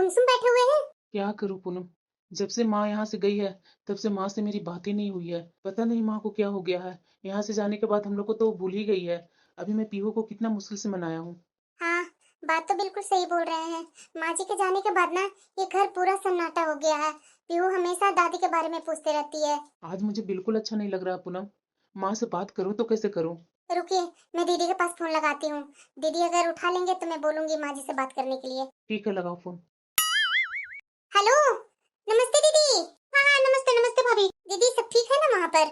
गुमसुम बैठे हुए हैं। क्या करूं पूनम, जब से माँ यहाँ से गई है तब से माँ से मेरी बात ही नहीं हुई है। पता नहीं माँ को क्या हो गया है। यहाँ से जाने के बाद हम लोग को तो भूल ही गई है। अभी मैं पीहू को कितना मुश्किल से मनाया हूँ। हाँ, बात तो बिल्कुल सही बोल रहे हैं। माँ जी के जाने के बाद ना ये घर पूरा सन्नाटा हो गया है। पीहू हमेशा दादी के बारे में पूछते रहती है। आज मुझे बिल्कुल अच्छा नहीं लग रहा पूनम। माँ से बात करूँ तो कैसे करूँ। रुकिए, मैं दीदी के पास फोन लगाती हूँ। दीदी अगर उठा लेंगे तो मैं बोलूंगी माँ जी से बात करने के लिए। ठीक है, लगाओ फोन। हेलो, नमस्ते दीदी। हाँ हाँ, नमस्ते नमस्ते भाभी। दीदी सब ठीक है ना वहाँ पर?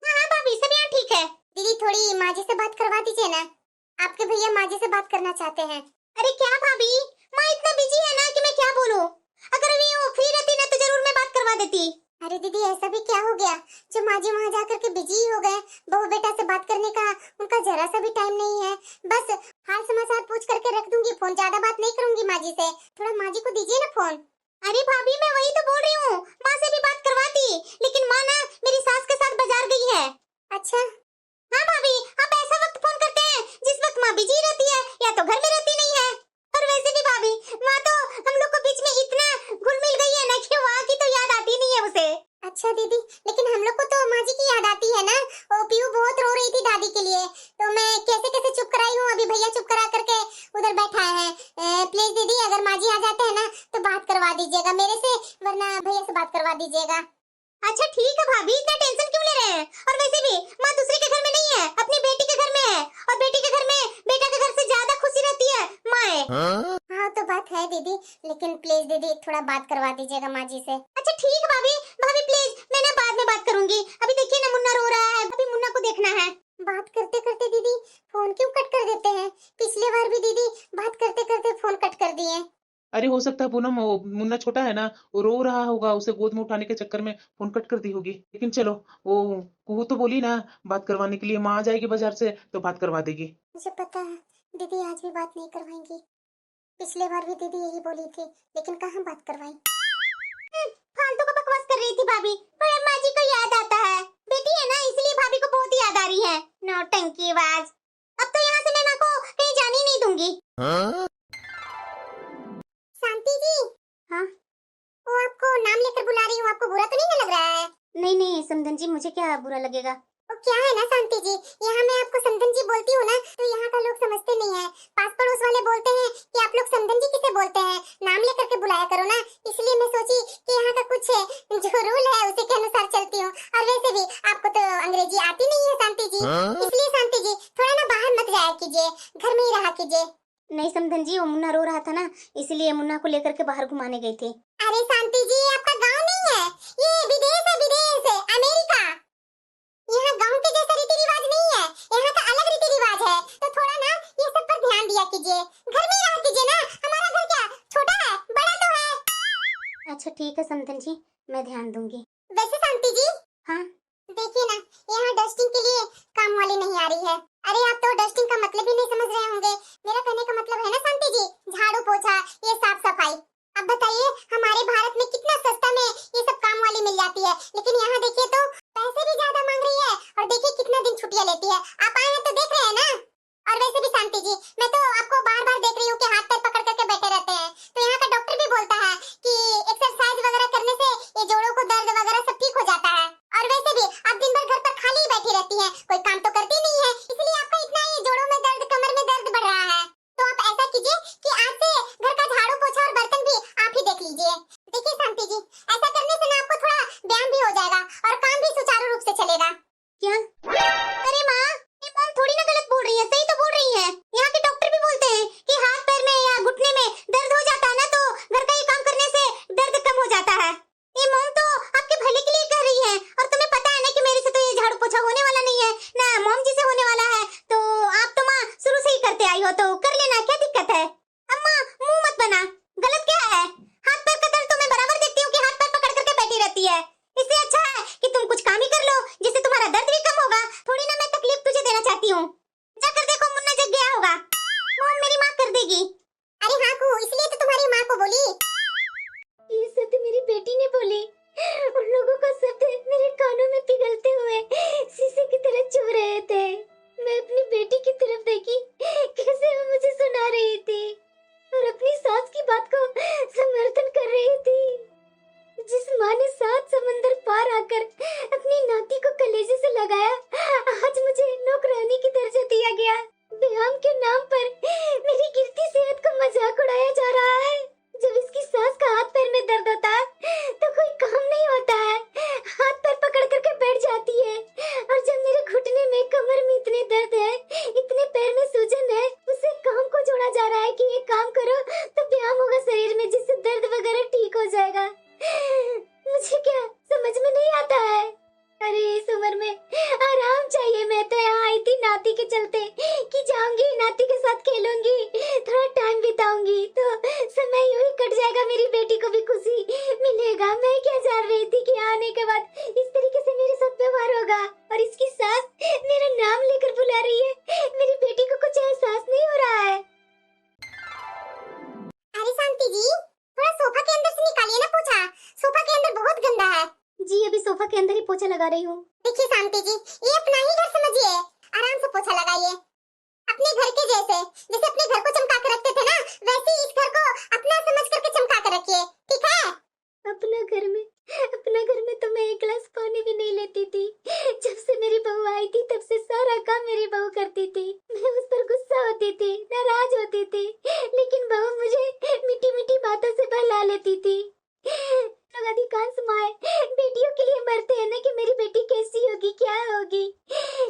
हाँ हाँ भाभी, सब यहाँ ठीक है। दीदी थोड़ी माँ जी से बात करवा दीजिए ना। आपके भैया माँ जी से बात करना चाहते हैं। अरे क्या भाभी, माँ इतना बिजी है ना कि मैं क्या बोलूं। अगर अभी वो फ्री रहती ना तो जरूर मैं बात करवा देती। अरे दीदी ऐसा भी क्या हो गया जो माँ जी वहाँ जाकर के बिजी ही हो गए। बहू बेटा से बात करने का उनका जरा सा भी टाइम नहीं है। बस हाल समाचार पूछ करके रख दूंगी फोन, ज्यादा बात नहीं करूंगी माँ जी से। थोड़ा माँ जी को दीजिए ना फोन। अरे भाभी मैं वही तो बोल रही हूँ, माँ से भी बात करवाती, लेकिन माँ ना मेरी सास के साथ बाजार गई है। अच्छा हाँ भाभी, आप ऐसा वक्त फोन करते हैं जिस वक्त माँ बिजी रहती है या तो घर में रहती नहीं है। और वैसे भी भाभी, माँ तो हम लोग को बीच में इतना घुल मिल गई है ना कि वहाँ की तो याद आती नहीं है उसे। अच्छा दीदी, लेकिन हम लोग को तो माँ जी की याद आती है ना। वो पीहू बहुत रो रही थी दादी के लिए, तो मैं कैसे कैसे चुप कराई हूँ। अभी भैया चुप करा करके उधर बैठा है। प्लीज दीदी अगर माँ जी आ जाते हैं ना तो बात करवा दीजिएगा मेरे से, वरना भैया से बात करवा दीजिएगा। अच्छा ठीक है भाभी, इतना टेंशन क्यों ले रहे हैं। और वैसे भी माँ दूसरे के घर में नहीं है, अपनी बेटी के घर में है। और बेटी के घर में बेटा के घर से ज्यादा खुशी रहती है माँ। हाँ तो बात है दीदी, लेकिन प्लीज दीदी थोड़ा बात करवा दीजिएगा माँ जी से। अच्छा ठीक है भाभी, भाभी प्लीज मैं ना बाद में बात करूंगी। अभी देखिए ना मुन्ना रो रहा है, अभी मुन्ना को देखना है। बात करते करते दीदी फोन क्यों कट कर देते हैं? पिछले बार भी दीदी बात करते करते फोन कट कर दिए। अरे हो सकता है पूनम, वो मुन्ना छोटा है ना, वो रो रहा होगा, उसे गोद में उठाने के चक्कर में फोन कट कर दी होगी। लेकिन चलो, वो कुहू तो बोली ना बात करवाने के लिए, माँ आ जाएगी बाजार से तो बात करवा देगी। मुझे पता है दीदी आज भी बात नहीं करवाएंगी। पिछले बार भी दीदी यही बोली थी, लेकिन कहाँ बात करवाई। फालतू का बकवास कर रही थी भाभी, पर अब माँ जी को याद आता है। बेटी है ना इसलिए भाभी को बहुत याद आ रही है। नौटंकीबाज। अब तो यहाँ से मैं माँ को कहीं जाने ही नहीं दूंगी। शांति जी। हाँ, वो आपको नाम लेकर बुला रही हूँ, आपको बुरा तो नहीं ना लग रहा है? नहीं नहीं समधन जी, मुझे क्या बुरा लगेगा। वो क्या है ना शांति जी, यहाँ मैं आपको समधन जी बोलती हूँ ना तो यहाँ का लोग समझते नहीं है। पास पड़ोस वाले बोलते हैं कि आप लोग समधन जी किसे बोलते हैं, नाम लेकर के बुलाया करो ना। इसलिए मैं सोची कि यहाँ का कुछ जो रूल है उसी के अनुसार चलती हूँ। और वैसे भी आपको तो अंग्रेजी आती नहीं है शांति जी, इसलिए शांति जी थोड़ा ना बाहर मत जाया कीजिए, घर में ही रहा कीजिए। नहीं समधन जी, वो मुन्ना रो रहा था ना, इसलिए मुन्ना को लेकर के बाहर घुमाने गई थी। अरे शांति जी आपका गाँव नहीं है, ये विदेश है, विदेश है, अमेरिका। यहाँ गांव के जैसा रीति रिवाज नहीं है, यहाँ का अलग रीति रिवाज है। तो थोड़ा ना ये सब पर ध्यान दिया कीजिए, घर में रहा कीजिए ना। हमारा घर क्या छोटा है, बड़ा तो है। अच्छा ठीक है समधन जी, मैं ध्यान दूंगी। वैसे शांति जी, हाँ देखिए ना, यहाँ डस्टिंग के लिए काम वाली नहीं आ रही है। अरे आप तो डस्टिंग का मतलब ही नहीं समझ रहे होंगे। मेरा कहने का मतलब है ना शांति जी, झाड़ू पोछा, ये साफ सफाई। अब बताइए हमारे भारत में कितना सस्ता में ये सब काम वाली मिल जाती है, लेकिन यहाँ देखिए तो पैसे भी ज्यादा मांग रही है। और देखिए कितना दिन छुट्टियां लेती है। आप आए हैं तो देख रहे हैं ना। और वैसे भी शांति जी, मैं तो आपको बार बार देख रही हूँ कि हाथ पैर पकड़ करके बैठे रहते हैं। तो यहाँ का डॉक्टर भी बोलता है कि एक्सरसाइज वगैरह करने से ये जोड़ों को दर्द वगैरह सब ठीक हो जाता है। और वैसे भी आप दिन भर घर पर खाली ही बैठी रहती हैं, कोई काम तो करती नहीं है, इसलिए आपका इतना ये जोड़ों में दर्द, कमर में दर्द बढ़ रहा है। तो आप ऐसा कीजिए कि आज से घर का झाड़ू पोछा और बर्तन भी आप ही देख लीजिए। देखिए शांति जी, ऐसा करने से ना आपको थोड़ा व्यायाम भी हो जाएगा और काम भी सुचारू रूप से चलेगा। क्या? अरे माँ, ये मॉम थोड़ी ना गलत बोल रही है, सही तो बोल रही है। यहाँ के डॉक्टर भी बोलते हैं कि हाथ पैर में या घुटने में दर्द हो जाता है ना तो घर का ये काम करने से दर्द कम हो जाता है। ये मॉम तो आपके भले के लिए कह रही है, और तुम्हें पता है ना कि मेरे से तो ये झाड़ू पोछा होने वाला नहीं है ना, मॉम जी से होने वाला है। तो आप तो माँ शुरू से ही करते आई हो तो कर लेना, क्या दिक्कत है। अम्मा मुंह मत बना, गलत क्या है। हाथ पैर का दर्द तो मैं बराबर देखती हूँ कि हाथ पैर पकड़ करके बैठी रहती है। इससे अच्छा है कि तुम कुछ काम ही कर लो, जिससे तुम्हारा दर्द भी कम होगा। थोड़ी ना मैं तकलीफ तुझे देना चाहती हूँ। जाकर देखो मुन्ना जग गया होगा, मॉम मेरी माँ कर देगी। अरे हाँ को, इसलिए तो तुम्हारी माँ को बोली। ये शब्द मेरी बेटी ने बोले, उन लोगों का शब्द मेरे कानों में पिघलते हुए शीशे की तरह चुभ रहे थे। मैं अपनी बेटी की तरफ देखी, कैसे वो मुझे सुना रही थी और अपनी सास की बात को जा रहा है कि एक काम करो तो व्यायाम होगा शरीर में, जिससे दर्द वगैरह ठीक हो जाएगा। मुझे क्या समझ में नहीं आता है। अरे इस उम्र में आराम चाहिए। मैं तो यहाँ आई थी नाती के चलते कि जाऊंगी नाती के साथ खेलूंगी, थोड़ा टाइम बिताऊंगी तो समय यूं ही कट जाएगा, मेरी बेटी को भी खुशी मिलेगा। मैं क्या जान रही थी कि आने के बाद इस तरीके से मेरे साथ व्यवहार होगा। और इसकी सास मेरा नाम लेकर बुला रही है। मेरी बेटी को कुछ एहसास नहीं हो रहा है। अरे शांति जी, थोड़ा सोफा के अंदर से निकालिए ना पोछा, सोफा के अंदर बहुत गंदा है। जी अभी सोफा के अंदर ही पोछा लगा रही हूँ। देखिए शांति जी, ये अपना ही घर समझिए, आराम से पोछा लगाइए, अपने घर के जैसे। जैसे अपने घर को चमका कर रखते थे ना, वैसे ही इस घर को अपना समझ करके चमका कर रखिए, ठीक है? अपना घर में तो मैं एक गिलास पानी भी नहीं लेती थी। जब से मेरी बहू आई थी तब से सारा काम मेरी बहू करती थी। मैं उस पर गुस्सा होती थी, नाराज होती थी, लेकिन बहू मुझे मीठी मीठी बातों से बहला लेती थी। लोग अधिकांश माँ बेटियों के लिए मरते हैं ना कि मेरी बेटी कैसी होगी, क्या होगी।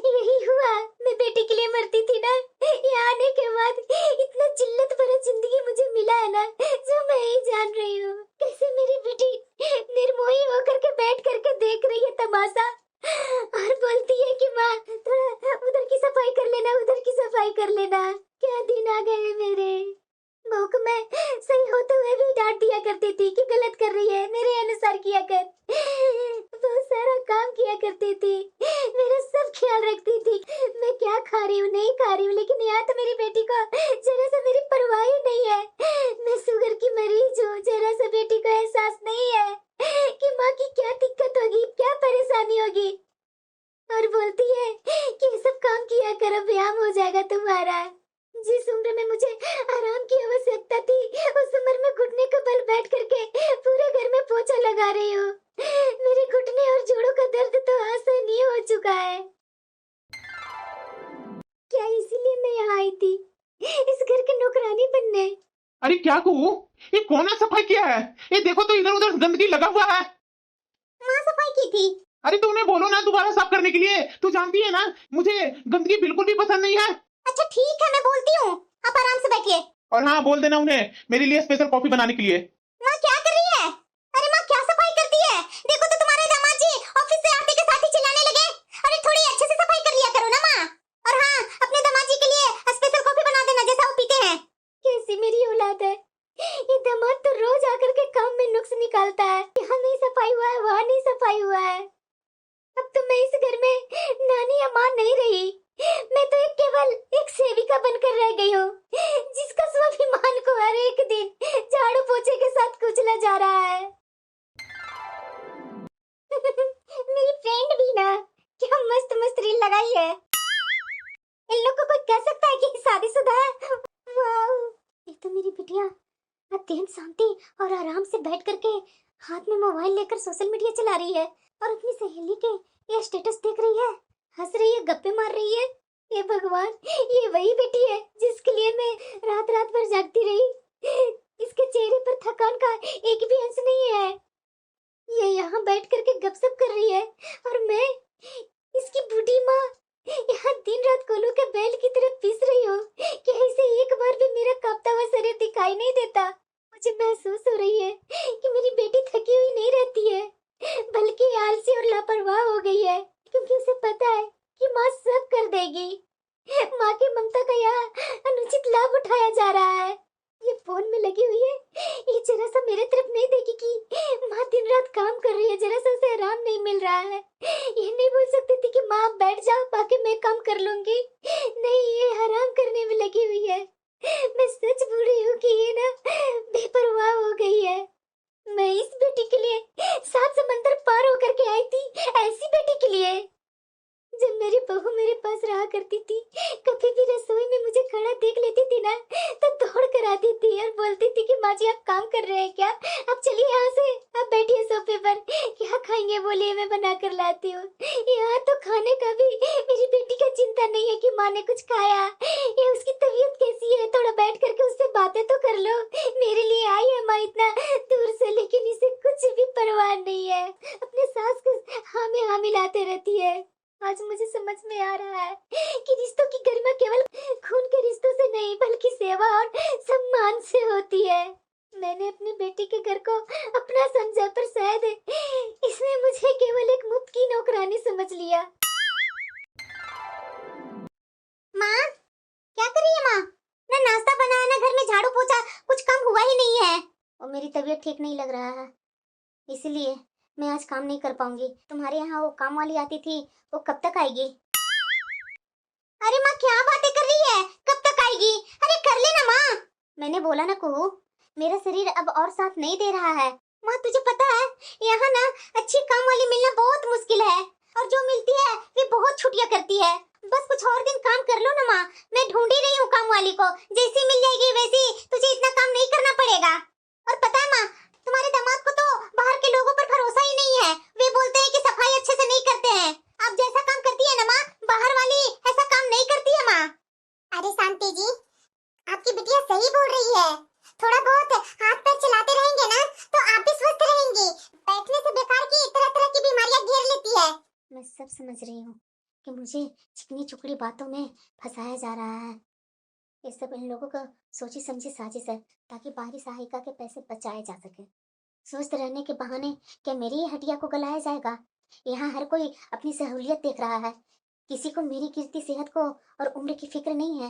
यही हुआ, मैं बेटी के लिए मरती थी ना। यहाँ आने के बाद इतना जिल्लत भरा जिंदगी मुझे मिला है ना, जो मैं ही जान रही हूँ। कैसे मेरी बेटी निर्मोही होकर के बैठ करके देख रही है तमाशा और बोलती है कि माँ थोड़ा उधर की सफाई कर लेना, उधर की सफाई कर लेना। क्या दिन आ गए मेरे। बहू को मैं सही होते हुए भी डांट दिया करती थी कि गलत कर रही है, मेरे अनुसार किया कर। बहुत सारा काम किया करती थी, मेरा सब ख्याल रखती थी, मैं क्या खा रही हूँ नहीं खा रही हूँ। लेकिन यहाँ तो मेरी बेटी को जरा सा मेरी परवाह ही नहीं है। मैं शुगर की मरीज हूँ, जरा सा बेटी को एहसास नहीं है कि माँ की क्या दिक्कत होगी, क्या परेशानी होगी। और बोलती है कि ये सब काम किया करो, व्यायाम हो जाएगा तुम्हारा। जिस उम्र में मुझे आराम की आवश्यकता थी, उस उम्र में घुटने के बल बैठ करके पूरे घर में पोछा लगा रही हूँ। मेरे घुटने और जोड़ों का दर्द तो असहनीय हो चुका है। क्या इसीलिए मैं यहाँ आई थी, इस घर की नौकरानी बनने? अरे क्या कहूँ, ये कौन सा सफाई किया है? ये देखो तो इधर उधर गंदगी लगा हुआ है। माँ सफाई की थी। अरे तो उन्हें बोलो ना दोबारा साफ करने के लिए। तू जानती है ना मुझे गंदगी बिल्कुल भी पसंद नहीं है। अच्छा ठीक है, मैं बोलती हूँ, आप आराम से बैठिए। और हाँ, बोल देना उन्हें मेरे लिए स्पेशल कॉफी बनाने के लिए। माँ क्या कर रही है? अरे माँ क्या सफाई करती है? देखो तो तुम्हारे दामाद जी ऑफिस से आते के साथ ही चिल्लाने लगे। अरे थोड़ी अच्छे से सफाई कर लिया करो ना माँ। और हाँ, अपने दामाद जी के लिए स्पेशल कॉफी बना देना जैसा वो पीते हैं। कैसी मेरी औलाद है, ये दामाद तो रोज आकर के काम में नुक्स निकालता है। यहाँ नहीं सफाई हुआ है, वहाँ नहीं सफाई हुआ है। अब तो मैं इस घर में नानी या माँ नहीं रही, मैं तो केवल एक सेविका बनकर रह गई हूँ, जिसका स्वाभिमान को हर एक दिन झाड़ू पोछे के साथ कुचला जा रहा है। मेरी फ्रेंड भी ना क्या मस्त मस्त रील लगाई है। इन लोग को कोई कह सकता है कि शादीशुदा है? वाह, ये तो मेरी बिटिया अत्यंत शांति और आराम से बैठ करके हाथ में मोबाइल लेकर सोशल मीडिया चला रही है और अपनी सहेली के ये स्टेटस देख रही है, हंस रही है, गप्पे मार रही है। हे भगवान, ये वही बेटी है जिसके लिए मैं रात रात भर जागती रही। इसके चेहरे पर थकान का एक भी अंश नहीं है। ये यहाँ बैठ करके गपशप कर रही है और मैं इसकी बूढ़ी माँ यहाँ दिन रात कोलों के बैल की तरह पीस रही हूँ। क्या इसे एक बार भी मेरा कांपता हुआ शरीर दिखाई नहीं देता? मुझे महसूस हो रही है कि मेरी बेटी थकी हुई नहीं रहती है, बल्कि आलसी और लापरवाह हो गई है, क्योंकि उसे पता है कि माँ सब कर देगी। माँ की ममता का यहाँ अनुचित लाभ उठाया जा रहा है। ये फोन में लगी हुई है, ये जरा सा मेरे तरफ नहीं देखी कि माँ दिन रात काम कर रही है, जरा सा उसे आराम नहीं मिल रहा है। ये नहीं बोल सकती थी कि माँ बैठ जाओ, बाकी मैं काम कर लूंगी। नहीं, ये आराम करने में लगी हुई है। मैं सच बोल रही हूँ कि ये ना बेपरवाह हो गई है। मैं इस बेटी के लिए 7 समंदर पार होकर के आई थी, ऐसी बेटी के लिए। जब मेरी बहू मेरे पास रहा करती थी, कभी भी रसोई में मुझे खड़ा देख लेती थी ना, तो दौड़ कर आती थी और बोलती थी कि माँ जी आप काम कर रहे हैं क्या? अब चलिए यहाँ से, आप बैठिए सोफे पर, क्या खाएंगे बोलिए, मैं बना कर लाती हूँ। यहाँ तो खाने का भी मेरी बेटी का चिंता नहीं है कि माँ ने कुछ खाया, ये उसकी तबीयत कैसी है, थोड़ा बैठ करके उससे बातें तो कर लो। मेरे लिए आई है माँ इतना दूर से, लेकिन इसे कुछ भी परवाह नहीं है, अपने सास को हाँ में हाँ मिलाते रहती है। आज मुझे समझ में आ रहा है कि रिश्तों की गरिमा केवल खून के रिश्तों से नहीं बल्कि सेवा और सम्मान से होती है। मैंने अपनी बेटी के घर को अपना समझा पर शायद इसने मुझे केवल एक मुफ्त की नौकरानी समझ लिया। माँ, क्या कर रही है माँ? ना नाश्ता बनाया ना घर में झाड़ू पोछा, कुछ काम हुआ ही नहीं है। और मेरी तबीयत ठीक नहीं लग रहा है, इसलिए मैं आज काम नहीं कर पाऊंगी। तुम्हारे यहाँ वो काम वाली आती थी, वो कब तक आएगी? अरे माँ, क्या बातें कर रही है? कब तक आएगी? अरे कर लेना माँ। मैंने बोला ना कुहू, मेरा शरीर अब और साथ नहीं दे रहा है। माँ तुझे पता है, यहाँ ना अच्छी काम वाली मिलना बहुत मुश्किल है, और जो मिलती है वे बहुत छुट्टियाँ करती है। बस कुछ और दिन काम कर लो ना माँ, मैं ढूंढ ही रही हूँ काम वाली को। जैसी मिल जाएगी वैसी, तुझे इतना काम नहीं करना पड़ेगा। और पता है माँ, तुम्हारे दामाद को तो बाहर के लोगों पर भरोसा ही नहीं है। वे बोलते हैं कि सफाई अच्छे से नहीं करते हैं। आप जैसा काम करती है ना माँ, बाहर वाली ऐसा काम नहीं करती है माँ। अरे शांति जी, आपकी बिटिया सही बोल रही है। थोड़ा बहुत हाथ पैर चलाते रहेंगे ना तो आप भी स्वस्थ रहेंगी। बैठने से बेकार की तरह तरह की बीमारियां घेर लेती है। मैं सब समझ रही हूँ कि मुझे चिकनी चुपड़ी बातों में फंसाया जा रहा है। ये सब इन लोगों का सोची समझी साजिश है, ताकि बाहरी सहायिका के पैसे बचाए जा सके। स्वस्थ रहने के बहाने क्या मेरी ही हड्डियां को गलाया जाएगा? यहाँ हर कोई अपनी सहूलियत देख रहा है, किसी को मेरी गिरती सेहत को और उम्र की फिक्र नहीं है।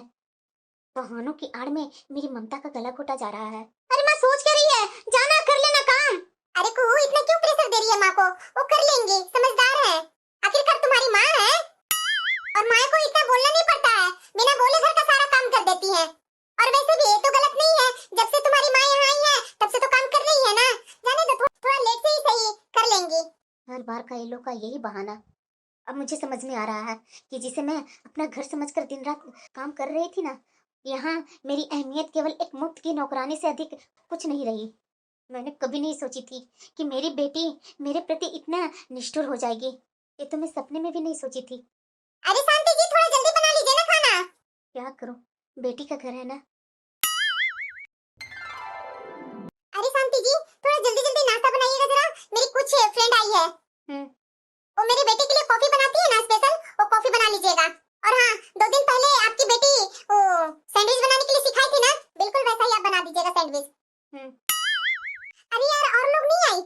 बहानों की आड़ में मेरी ममता का गला घोटा जा रहा है। अरे माँ, सोच क्या रही है? जाना, कर लेना काम। अरे कुहू, इतना क्यों प्रेशर दे रही है माँ को? वो कर लेंगी, समझदार है। आखिरकार तुम्हारी माँ है, और माँ को इतना बोलना नहीं पड़ता है, बिना बोले घर का सारा काम कर देती है। और वैसे भी ये तो गलत नहीं है, जब से तुम्हारी माँ यहाँ आई है तब से तो काम कर रही है ना। जाने दो, थोड़ा लेट से ही सही, कर लेंगी। हर बार का ये लोग का यही बहाना। अब मुझे समझ में आ रहा है कि जिसे मैं अपना घर समझकर दिन रात काम कर रही थी ना, यहाँ मेरी अहमियत केवल एक मुफ्त की नौकरानी से अधिक कुछ नहीं रही। मैंने कभी नहीं सोची थी कि मेरी बेटी मेरे प्रति इतना निष्ठुर हो जाएगी। ये तो मैं सपने में भी नहीं सोची थी। अरे शांति जी, थोड़ा जल्दी बना लीजिए ना खाना। क्या करूं, बेटी का घर है ना। अरे शांति जी, थोड़ा जल्दी जल्दी नाश्ता बनाइएगा जरा, मेरी कुछ फ्रेंड आई है। वो मेरी बेटी के लिए कॉफी बनाती है ना स्पेशल, वो कॉफी बना लीजिएगा। और हाँ, 2 दिन पहले आपकी बेटी वो सैंडविच बनाने के लिए सिखाई थी ना, बिल्कुल वैसा ही आप बना दीजिएगा सैंडविच। अरे यार, और लोग नहीं आई?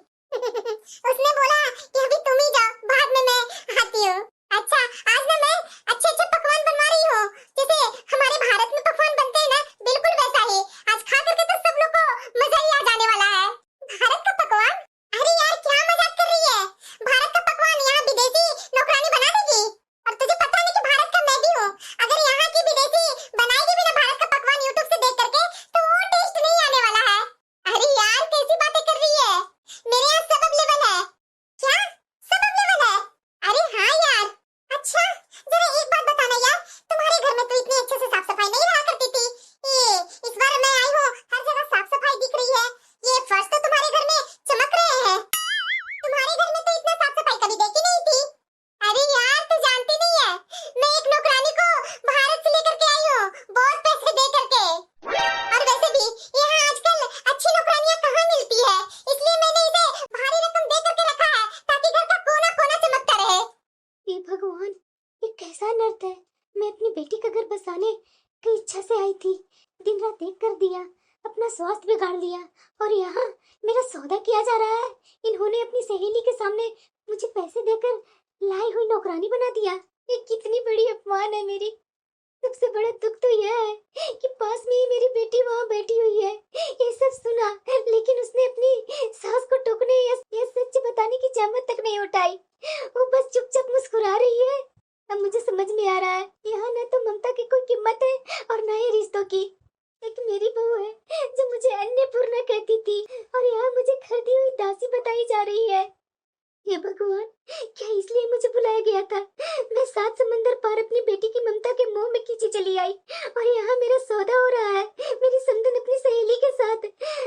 उसने बोला कि अभी तुम ही जाओ, बाद में मैं आती हूँ। अच्छा, आज ना मैं अच्छे अच्छे पकवान बनवा रही हूँ, जैसे हमारे भारत में पकवान बनते हैं ना, बिल्कुल वैसा ही। आज खा करके तो सब लोग को मजा ही आ जाने वाला है। भारत का पकवान? अरे यार, क्या मजाक कर रही है? भारत का पकवान यहाँ विदेशी नौकरानी बना देगी? और तुझे पता नहीं कि भारत का मैं भी हूँ। अगर यहाँ की विदेशी बनाएगी भी ना भारत का पकवान यूट्यूब से देख करके, तो वो टेस्ट नहीं आने वाला है। अरे यार, कैसी बातें कर रही है? मेरे यहाँ सब अवेलेबल है। क्या सब अवेलेबल है? अरे हाँ यार। अच्छा, जरा एक बात बताना यार, तुम्हारे घर में तो इतनी अच्छे से साफ सफाई नहीं रहा करती थी। ये इस बार मैं आई हूँ, हर जगह साफ सफाई दिख रही है। ये फर्श तो तुम्हारे घर में चमक रहे हैं। तुम्हारे घर में तो इतना साफ सफाई कभी देखी नहीं थी। अरे यार, तू जानती नहीं है, मैं एक नौकरानी को भारत से लेकर के आई हूँ, बहुत पैसे दे करके। और वैसे भी यहाँ आजकल अच्छी नौकरानियाँ कहाँ मिलती है, इसलिए मैंने इसे भारी रकम दे करके रखा है, ताकि घर का कोना कोना चमकता रहे। ये भगवान, ये कैसा नर्त है? मैं अपनी बेटी का घर बसाने की इच्छा से आई थी, दिन रात एक कर दिया, अपना स्वास्थ्य बिगाड़ लिया, और यहाँ मेरा सौदा किया जा रहा है। इन्होंने अपनी सहेली के सामने मुझे पैसे देकर लाई हुई नौकरानी बना दिया। ये कितनी बड़ी अपमान है मेरी। सबसे बड़ा दुख तो यह है कि पास में ही मेरी बेटी वहाँ बैठी हुई है। ये सब सुना, लेकिन उसने अपनी सास को टोकने या सच बताने की जहमत तक नहीं उठाई। वो बस चुपचाप मुस्कुरा रही है। अब मुझे समझ में आ रहा है, यहाँ न तो ममता की कोई कीमत है और न ही रिश्तों की। एक मेरी बहू है जो मुझे अन्नपूर्णा कहती थी, और यहाँ मुझे खरीदी हुई दासी बताई जा रही है। हे भगवान, क्या इसलिए मुझे बुलाया गया था? मैं 7 समंदर पार अपनी बेटी की ममता के मोह में खींची चली आई, और यहाँ मेरा सौदा हो रहा है। मेरी समधन अपनी सहेली के साथ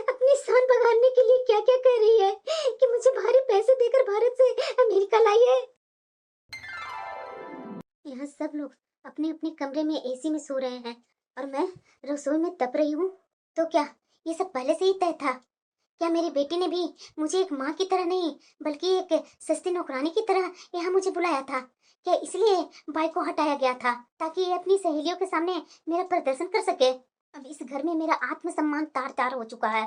अपनी शान बघारने के लिए क्या क्या कह रही है कि मुझे भारी पैसे देकर भारत से अमेरिका लाई है। यहाँ सब लोग अपने अपने कमरे में एसी में सो रहे हैं, और मैं रसोई में तप रही हूँ। तो क्या ये सब पहले से ही तय था? क्या मेरी बेटी ने भी मुझे एक माँ की तरह नहीं, बल्कि एक सस्ती नौकरानी की तरह यहाँ मुझे बुलाया था? क्या इसलिए बाइक को हटाया गया था ताकि ये अपनी सहेलियों के सामने मेरा प्रदर्शन कर सके? अब इस घर में मेरा आत्मसम्मान तार तार हो चुका है।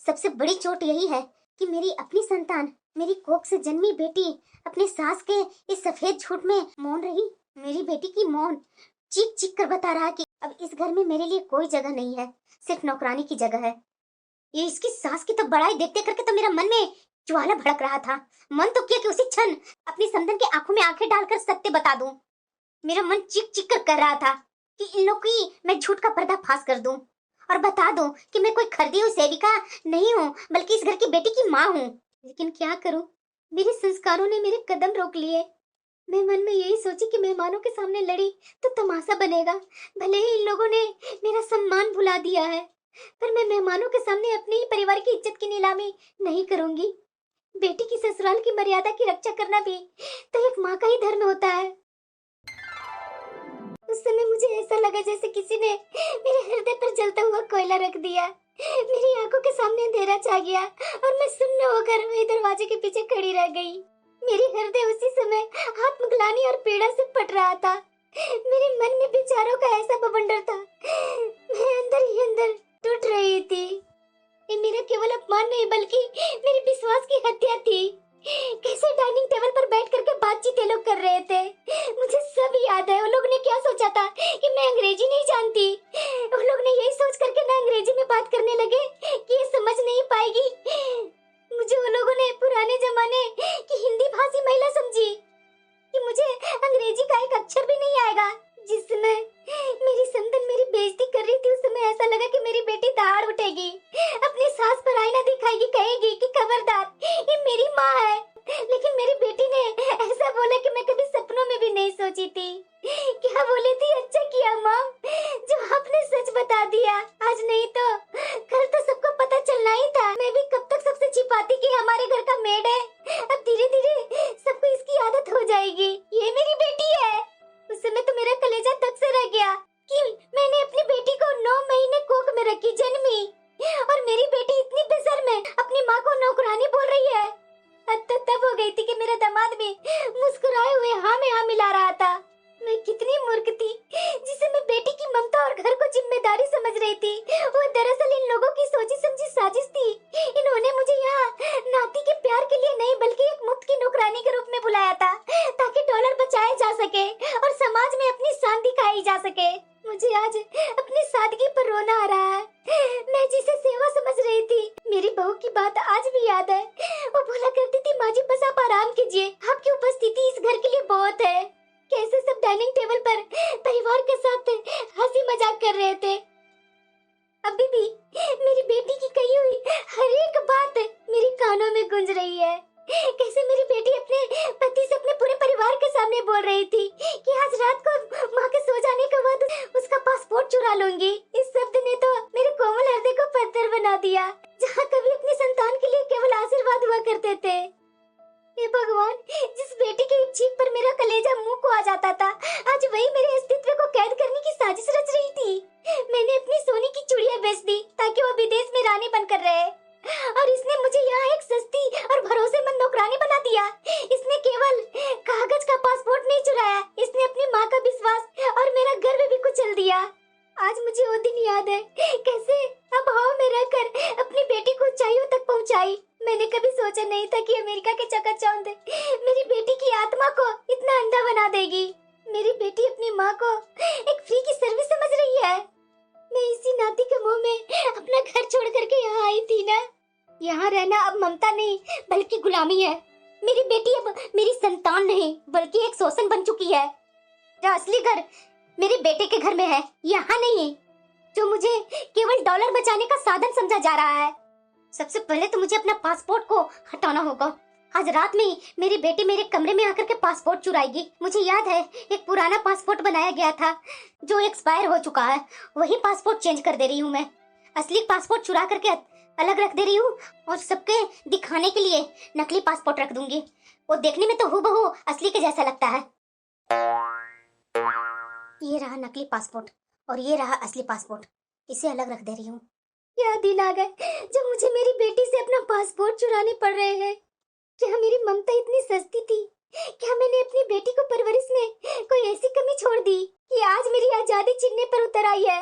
सबसे बड़ी चोट यही है कि मेरी अपनी संतान, मेरी कोख से जन्मी बेटी अपने सास के इस सफेद झूठ में मौन रही। मेरी बेटी की मौन चीख चीख कर बता रहा कि अब इस घर में मेरे लिए कोई जगह नहीं है, सिर्फ नौकरानी की जगह है। ये इसकी सास की तो बड़ाई देखते करके तो मेरा मन में ज्वाला भड़क रहा था। मन तो किया कि उसी क्षण अपनी समधन के आंखों में आंखें डालकर सत्य बता दूं। मेरा मन चीख चीख कर कह रहा था कि इन लोग की मैं झूठ का पर्दा फाश कर दूं और बता दूं कि मैं कोई खरीदी हुई सेविका नहीं हूँ, बल्कि इस घर की बेटी की माँ हूँ। लेकिन क्या करूं, मेरे संस्कारों ने मेरे कदम रोक लिए। मैं मन में यही सोची कि मेहमानों के सामने लड़ी तो तमाशा बनेगा। भले ही इन लोगों ने मेरा सम्मान भुला दिया है, पर मैं मेहमानों के सामने अपने ही परिवार की इज्जत की नीलामी नहीं करूंगी। बेटी की ससुराल की मर्यादा की रक्षा करना भी तो एक माँ का ही धर्म होता है। उस समय मुझे ऐसा लगा जैसे किसी ने मेरे हृदय पर जलता हुआ कोयला रख दिया। मेरी आंखों के सामने अंधेरा छा गया और मैं सुन्न होकर वही दरवाजे के पीछे खड़ी रह गई। मेरी हृदय उसी समय आत्मग्लानि और पीड़ा से फट रहा था। मेरे मन में विचारों का ऐसा बवंडर था, मैं अंदर ही अंदर टूट रही थी। ये मेरा केवल अपमान नहीं बल्कि मेरे विश्वास की हत्या थी। कैसे डाइनिंग टेबल पर बैठ करके बातचीत ये लोग कर रहे थे, मुझे सब याद है। उन लोग ने क्या सोचा था कि मैं अंग्रेजी नहीं जानती। उन लोग ने यही सोच करके ना अंग्रेजी में बात करने लगे कि ये समझ नहीं पाएगी। मुझे उन लोगों ने पुराने जमाने की हिंदी भाषी महिला समझी कि मुझे अंग्रेजी का एक अक्षर भी नहीं आएगा। जिस समय मेरी संतन मेरी बेइज्जती कर रही थी, उस समय ऐसा लगा कि मेरी बेटी दहाड़ उठेगी, अपनी सास पर आईना दिखाएगी, कहेगी कि खबरदार ये मेरी माँ है। लेकिन मेरी बेटी ने ऐसा बोला कि मैं कभी सपनों में भी नहीं सोची थी। क्या बोली थी, अच्छा किया माँ जो आपने सच बता दिया। आज नहीं तो कल तो सबको पता चलना ही था। मैं भी कब तक सबसे छिपाती कि हमारे घर का मेड है। अब धीरे धीरे सबको इसकी आदत हो जाएगी, ये मेरी बेटी है। उस समय तो मेरा कलेजा तक से रह गया कि मैंने अपनी बेटी को 9 महीने कोख में रखी, जन्मी, और मेरी बेटी इतनी बेशर्म है, अपनी माँ को नौकरानी बोल रही है। तब हो गई थी कि मेरा दामाद भी मुस्कुराए हुए हाँ में हाँ मिला रहा था। मैं कितनी मूर्ख थी जिसे मैं बेटी की ममता और घर को जिम्मेदारी समझ रही थी। वो दरअसल इन लोगों की सोची समझी साजिश थी। इन्होंने मुझे यहाँ नाती के प्यार के लिए नहीं बल्कि एक मुफ्त की नौकरानी के रूप में बुलाया था ताकि डॉलर बचाए जा सके और समाज में अपनी शान दिखाई जा सके। मुझे आज अपनी सादगी पर रोना आ रहा है। मैं जिसे सेवा समझ रही थी, मेरी बहू की बात आज भी याद है। वो बोला करती थी, माँ जी बस आप आराम कीजिए, आपकी उपस्थिति इस घर के लिए बहुत है। कैसे सब डाइनिंग टेबल पर परिवार के साथ हंसी मजाक कर रहे थे। अभी भी मेरी बेटी की कही हुई हर एक बात मेरे कानों में गूंज रही है। कैसे मेरी बेटी अपने पति से अपने पूरे परिवार के सामने बोल रही थी कि आज रात को माँ के सो जाने के बाद उसका पासपोर्ट चुरा लूंगी। इस शब्द ने तो मेरे कोमल हृदय को पत्थर बना दिया, जहाँ कभी अपनी संतान के लिए केवल आशीर्वाद हुआ करते थे। हे भगवान, जिस बेटी की चीख पर मेरा कलेजा मुंह को आ जाता था, आज वही मेरे अस्तित्व को कैद करने की साजिश रच रही थी। मैंने अपनी सोने की चूड़ियां बेच दी ताकि वो विदेश में रानी बनकर रहे, और इसने मुझे यहाँ एक सस्ती और भरोसेमंद नौकरानी बना दिया। इसने केवल कागज का पासपोर्ट नहीं चुराया, इसने अपनी माँ का विश्वास और मेरा गर्व भी कुचल दिया। आज मुझे वो दिन याद है, कैसे अभाव में रहकर अपनी बेटी को ऊंचाइयों तक पहुँचाई। मैंने कभी सोचा नहीं था कि अमेरिका के चकाचौंध मेरी बेटी की आत्मा को इतना अंधा बना देगी। मेरी बेटी अपनी माँ को एक फ्री की सर्विस समझ रही है। मैं इसी नाती के मुंह में अपना घर छोड़ करके यहाँ आई थी ना। यहाँ रहना अब ममता नहीं बल्कि गुलामी है। मेरी बेटी अब मेरी संतान नहीं बल्कि एक शोषण बन चुकी है। जो असली घर मेरे बेटे के घर में है, यहाँ नहीं, जो मुझे केवल डॉलर बचाने का साधन समझा जा रहा है। सबसे पहले तो मुझे अपना पासपोर्ट को हटाना होगा। आज रात में मेरी बेटी मेरे कमरे में आकर के पासपोर्ट चुराएगी। मुझे याद है एक पुराना पासपोर्ट बनाया गया था जो एक्सपायर हो चुका है, वही पासपोर्ट चेंज कर दे रही हूँ मैं। असली पासपोर्ट चुरा करके अलग रख दे रही हूँ और सबके दिखाने के लिए नकली पासपोर्ट रख दूंगी। वो देखने में तो हूबहू असली के जैसा लगता है। ये रहा नकली पासपोर्ट और ये रहा असली पासपोर्ट, इसे अलग रख दे रही हूँ। क्या दिन आ गए जब मुझे मेरी बेटी से अपना पासपोर्ट चुराने पड़ रहे हैं। क्या मेरी ममता इतनी सस्ती थी क्या मैंने अपनी बेटी को परवरिश में कोई ऐसी कमी छोड़ दी कि आज मेरी आजादी छीनने पर उतर आई है?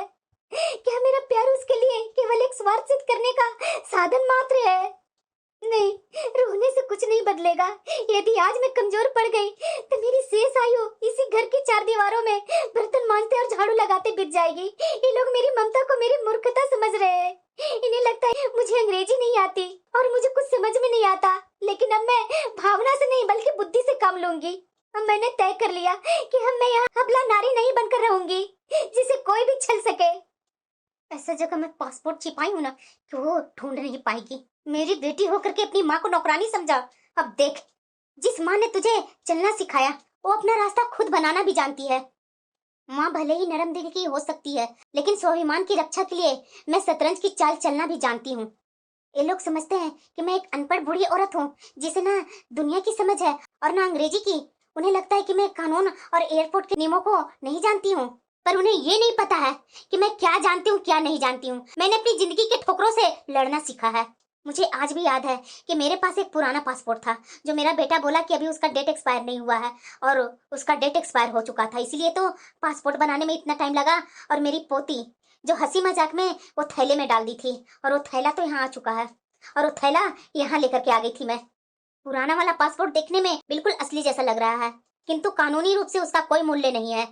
क्या मेरा प्यार उसके लिए केवल एक स्वार्थ सिद्ध करने का साधन मात्र है? नहीं, रोने से कुछ नहीं बदलेगा। यदि आज मैं कमजोर पड़ गई तो मेरी शेष आयु इसी घर की चार दीवारों में बर्तन मांजते और झाड़ू लगाते बीत जाएगी। ये लोग मेरी ममता को मेरी मूर्खता समझ रहे हैं। इन्हें लगता है मुझे अंग्रेजी नहीं आती और मुझे कुछ समझ में नहीं आता, लेकिन अब मैं भावना से नहीं बल्कि बुद्धि से काम लूंगी। अब मैंने तय कर लिया कि अब मैं यहाँ अबला नारी नहीं बनकर रहूंगी जिसे कोई भी छल सके। ऐसा जगह मैं पासपोर्ट छिपाई हूँ ना कि वो ढूंढ नहीं पाएगी। मेरी बेटी होकर के अपनी माँ को नौकरानी समझा। अब देख, जिस माँ ने तुझे चलना सिखाया वो अपना रास्ता खुद बनाना भी जानती है। माँ भले ही नरम दिल की हो सकती है, लेकिन स्वाभिमान की रक्षा के लिए मैं शतरंज की चाल चलना भी जानती हूँ। ये लोग समझते हैं कि मैं एक अनपढ़ बूढ़ी औरत हूँ जिसे ना दुनिया की समझ है और ना अंग्रेजी की। उन्हें लगता है कि मैं कानून और एयरपोर्ट के नियमों को नहीं जानती हूँ, पर उन्हें ये नहीं पता है कि मैं क्या जानती हूँ क्या नहीं जानती हूँ। मैंने अपनी जिंदगी के ठोकरों से लड़ना सीखा है। मुझे आज भी याद है कि मेरे पास एक पुराना पासपोर्ट था जो मेरा बेटा बोला कि अभी उसका डेट एक्सपायर नहीं हुआ है, और उसका डेट एक्सपायर हो चुका था, इसलिए तो पासपोर्ट बनाने में इतना टाइम लगा। और मेरी पोती जो हंसी मजाक में वो थैले में डाल दी थी, और वो थैला तो यहाँ आ चुका है, और वो थैला यहाँ लेकर के आ गई थी मैं। पुराना वाला पासपोर्ट देखने में बिल्कुल असली जैसा लग रहा है, किंतु कानूनी रूप से उसका कोई मूल्य नहीं है।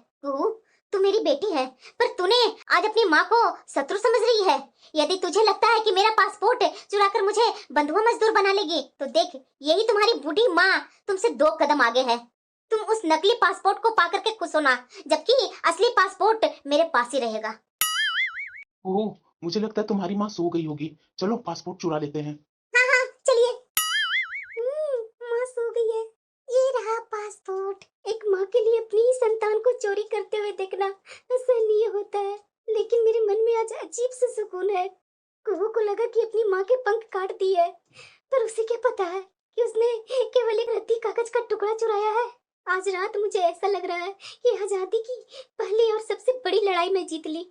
तू मेरी बेटी है, पर तूने आज अपनी माँ को शत्रु समझ रही है। यदि तुझे लगता है कि मेरा पासपोर्ट चुराकर मुझे बंधुआ मजदूर बना लेगी, तो देख, यही तुम्हारी बूढ़ी माँ तुमसे 2 कदम आगे है। तुम उस नकली पासपोर्ट को पाकर के खुश होना, जबकि असली पासपोर्ट मेरे पास ही रहेगा। ओह, मुझे लगता है तुम्हारी माँ सो गई होगी। चलो पासपोर्ट चुरा लेते हैं। हाँ हाँ चलिए। माँ सो गई है। ये रहा पासपोर्ट। एक माँ के लिए अपनी ही संतान को चोरी करते हुए देखना असहनीय होता है, लेकिन मेरे मन में आज अजीब सा सुकून है। कुहू को लगा कि अपनी माँ के पंख काट दिए है, पर उसे क्या पता है कि उसने केवल एक रद्दी कागज का टुकड़ा चुराया है। आज रात मुझे ऐसा लग रहा है कि आजादी की पहली और सबसे बड़ी लड़ाई में जीत ली।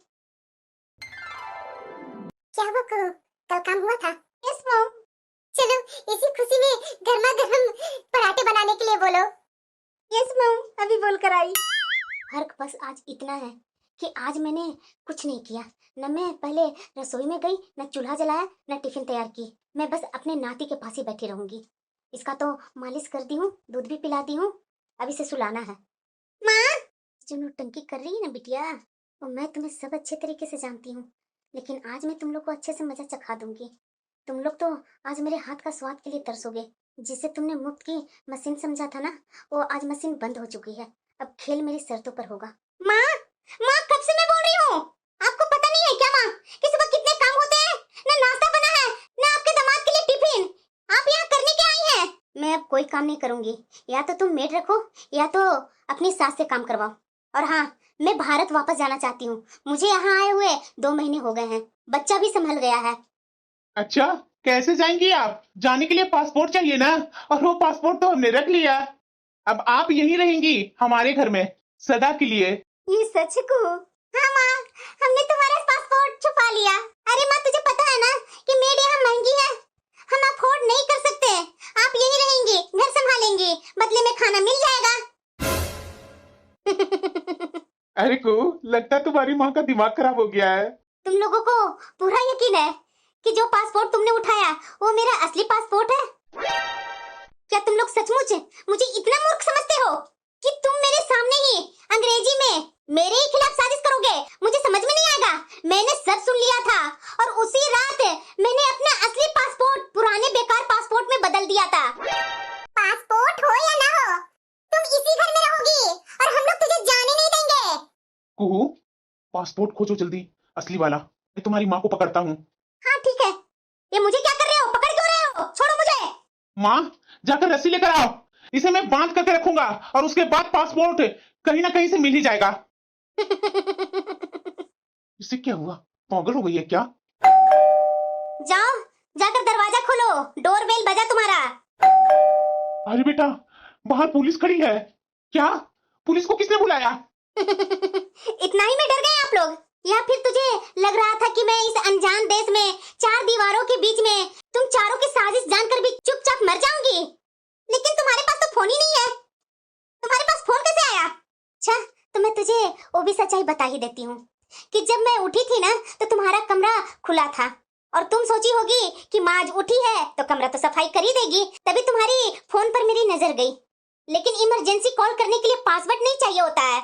क्या वो कल काम हुआ था? Yes mom. चलो इसी खुशी में गर्मा गर्म पराठे बनाने के लिए बोलो। यस मॉम, अभी बोल कर आई। फर्क बस आज इतना है कि आज मैंने कुछ नहीं किया। न मैं पहले रसोई में गई, न चूल्हा जलाया, न टिफिन तैयार की। मैं बस अपने नाती के पास ही बैठी रहूंगी। इसका तो मालिश कर दी हूँ, दूध भी पिला दी हूँ, अब इसे सुलाना है। माँ, जो नौटंकी कर रही है ना बिटिया, और मैं तुम्हें सब अच्छे तरीके से जानती हूँ, लेकिन आज मैं तुम लोग को अच्छे से मजा चखा दूंगी। तुम लोग तो आज मेरे हाथ का स्वाद के लिए तरसोगे। जिसे तुमने मुफ्त की मशीन समझा था ना, वो आज मशीन बंद हो चुकी है। अब खेल मेरी शर्तों पर होगा। माँ, माँ कब से मैं बोल रही हूँ, आपको पता नहीं है क्या माँ कि सुबह कितने काम होते हैं? ना नाश्ता बना है, ना आपके दामाद के लिए टिफिन। आप यहाँ करने क्या आई हैं? मैं अब कोई काम नहीं करूंगी। या तो तुम मेड रखो या तो अपनी सास से काम करवाओ। और हाँ, मैं भारत वापस जाना चाहती हूँ। मुझे यहाँ आए हुए 2 महीने हो गए हैं, बच्चा भी संभल गया है। अच्छा, कैसे जाएंगी आप? जाने के लिए पासपोर्ट चाहिए ना, और वो पासपोर्ट तो हमने रख लिया। अब आप यहीं रहेंगी हमारे घर में सदा के लिए। ये सच को? हाँ माँ, हमने तुम्हारा पासपोर्ट छुपा लिया। अरे माँ, तुझे पता है ना कि मेड यहाँ महंगी है, हम अफोर्ड नहीं कर सकते। आप यहीं रहेंगी, घर संभालेंगी, बदले में खाना मिल जाएगा। अरे को लगता है तुम्हारी माँ का दिमाग खराब हो गया है। तुम लोगों को पूरा यकीन है कि जो पासपोर्ट तुमने उठाया वो मेरा असली पासपोर्ट है? क्या तुम लोग सचमुच मुझे इतना मूर्ख समझते हो कि तुम मेरे सामने ही अंग्रेजी में मेरे ही खिलाफ साजिश करोगे? मुझे समझ में नहीं आएगा। मैंने सब सुन लिया था, और उसी रात मैंने अपना असली पासपोर्ट पुराने बेकार पासपोर्ट में बदल दिया था। पासपोर्ट हो या ना हो, तुम इसी घर में रहोगी और हम लोग तुझे जाने नहीं देंगे। कुहू, पासपोर्ट खोजो जल्दी, असली वाला। मैं तुम्हारी माँ को पकड़ता हूँ। हाँ ठीक है। ये मुझे क्या कर रहे हो? पकड़ क्यों रहे हो? छोड़ो मुझे। माँ, जाकर रस्सी लेकर आओ। इसे मैं बांध करके रखूंगा, और उसके बाद पासपोर्ट कहीं ना कहीं से मिल ही जाएगा। इसे क्या हुआ? पागल हो गई है क्या? जाओ, जाकर दरवाजा खोलो, डोरबेल बजा तुम्हारा। अरे बेटा, बाहर पुलिस खड़ी है। क्या? पुलिस को किसने बुलाया? इतना ही में डर गए आप लोग? या फिर तुझे लग रहा था कि मैं इस अनजान देश में 4 दीवारों के बीच में तुम चारों की साजिश जानकर भी चुपचाप मर जाऊंगी? लेकिन तुम्हारे पास तो फोन ही नहीं है। तुम्हारे पास फोन कैसे आया? अच्छा, तो मैं तुझे वो भी सच्चाई बता ही देती हूँ कि जब मैं उठी थी ना तो तुम्हारा कमरा खुला था और तुम सोची होगी कि माँ आज उठी है तो कमरा तो सफाई कर ही देगी, तभी तुम्हारी फोन पर मेरी नजर गई। लेकिन इमरजेंसी कॉल करने के लिए पासवर्ड नहीं चाहिए होता है।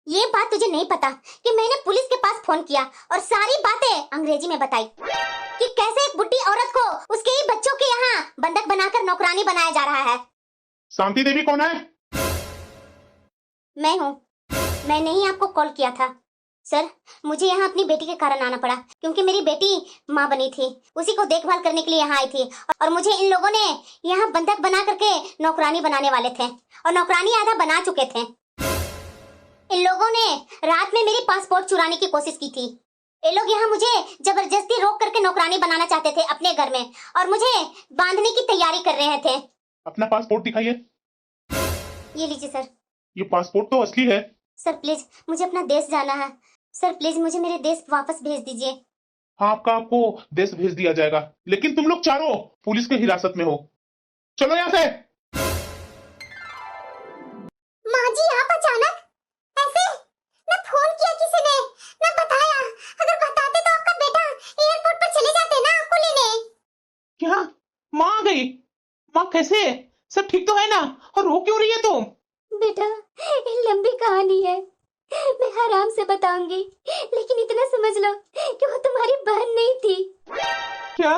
ये बात तुझे नहीं पता कि मैंने पुलिस के पास फोन किया और सारी बातें अंग्रेजी में बताई कि कैसे एक बुढ़ी औरत को उसके ही बच्चों के यहाँ बंधक बनाकर नौकरानी बनाया जा रहा है। शांति देवी कौन है? मैं हूँ। मैंने ही आपको कॉल किया था। सर, मुझे यहाँ अपनी बेटी के कारण आना पड़ा क्योंकि मेरी बेटी माँ बनी थी, उसी को देखभाल करने के लिए यहाँ आई थी और मुझे इन लोगों ने यहाँ बंधक बना करके नौकरानी बनाने वाले थे और नौकरानी आधा बना चुके थे। इन लोगों ने रात में मेरी पासपोर्ट चुराने की कोशिश की थी। ये लोग यहाँ मुझे जबरदस्ती रोक करके नौकरानी बनाना चाहते थे अपने घर में और मुझे बांधने की तैयारी कर रहे थे। अपना पासपोर्ट दिखाइए। ये लीजिए सर। ये पासपोर्ट तो असली है। सर प्लीज, मुझे अपना देश जाना है। सर प्लीज मुझे मेरे देश वापस भेज दीजिए। हाँ, आपको देश भेज दिया जाएगा, लेकिन तुम लोग चारों पुलिस के हिरासत में हो। चलो यहाँ से। माँ जी, आप अचानक ऐसे? ना फोन किया किसी ने, ना बताया। अगर बताते तो आपका बेटा एयरपोर्ट पर चले जाते ना आपको लेने। क्या माँ आ गई? माँ कैसे है? सब ठीक तो है ना? और रो क्यों रही है तुम? बेटा, ये लंबी कहानी है, मैं आराम से बताऊंगी, लेकिन इतना समझ लो कि वो तुम्हारी बहन नहीं थी। क्या?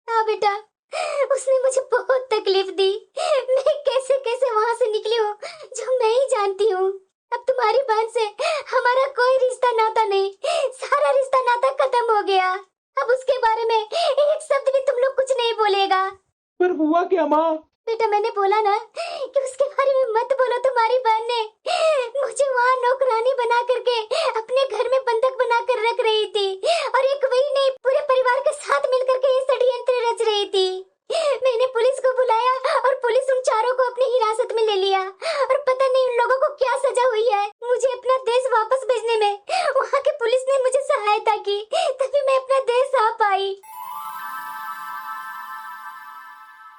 हाँ बेटा, उसने मुझे बहुत तकलीफ दी। मैं कैसे कैसे वहां से निकली हूँ जो मैं ही जानती हूँ। अब तुम्हारी बहन से हमारा कोई रिश्ता नाता नहीं, सारा रिश्ता नाता खत्म हो गया। अब उसके बारे में एक शब्द भी तुम लोग कुछ नहीं बोलेगा। पर हुआ क्या माँ? बेटा, मैंने बोला ना कि उसके बारे में मत बोलो। तुम्हारी बहन ने मुझे वहाँ नौकरानी बना करके अपने घर में बंधक बना कर रख रही थी और एक वही नहीं, पूरे परिवार के साथ मिलकर के ये षड्यंत्र रच रही थी। मैंने पुलिस को बुलाया और पुलिस उन चारों को अपनी हिरासत में ले लिया और